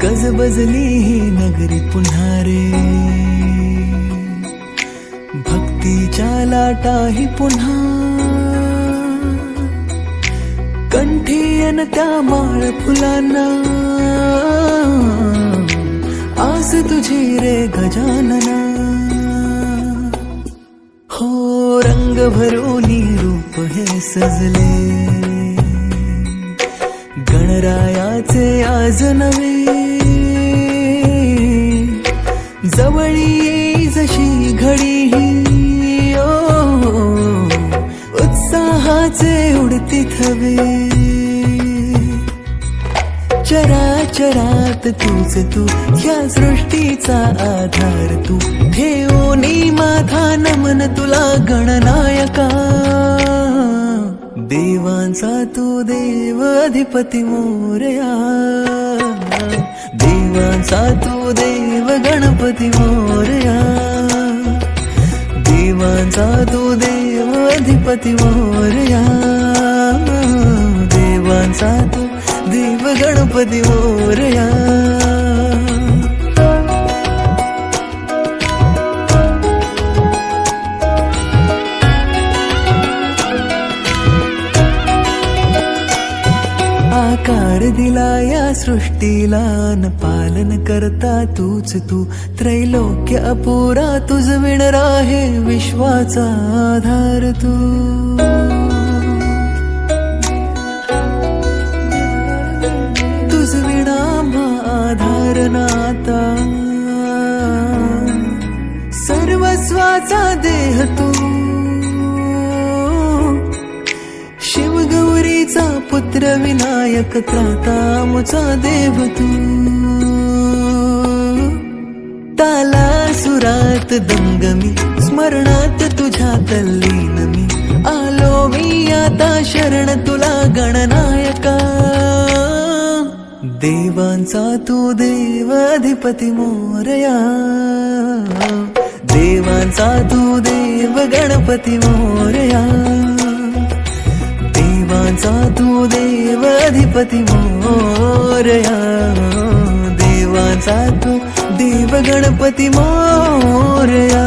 गजबजली ही नगरी पुन्हा रे, भक्तीच्या लाटाही पुन्हा, कंठी अन त्या माळ फुलांना, आस तुझी रे गजानना. हो रंग भरोनी रूप हे सजले, गणरायाचे आज नवे, जवळी येई जशी घडी ही, उत्साहाचे उडती थवे. चराचरात तूच तू, ह्या सृष्टीचा आधार तू, ठेवोनी माझा नमन तुला गणनायका. देवांचा तू देव अधिपती मोरया, देवांचा तू देव गणपती मोरया, देवांचा तू देव अधिपती मोरया, देवांचा तू देव गणपती मोरया. आकार दिला या सृष्टीला न पालन करता तूच तू, त्रैलोक्य अपुरा तुझ विण राहे विश्वाचा आधार तू. तुझ विणा आधार नाता, सर्वस्वाचा देह तू, शिवगौरीचा पुत्र विनायक त्राता मुचा देव तू. ताला सुरात दंगमी, स्मरणात तुझ्या तल्लीन मी, आलो मी आता शरण तुला गणनायका. देवांचा तू देव अधिपती मोरया, देवांचा तू देव गणपती मोरया, देवांचा तू देव अधिपती मोरया, देवांचा तू देव गणपती मोरया.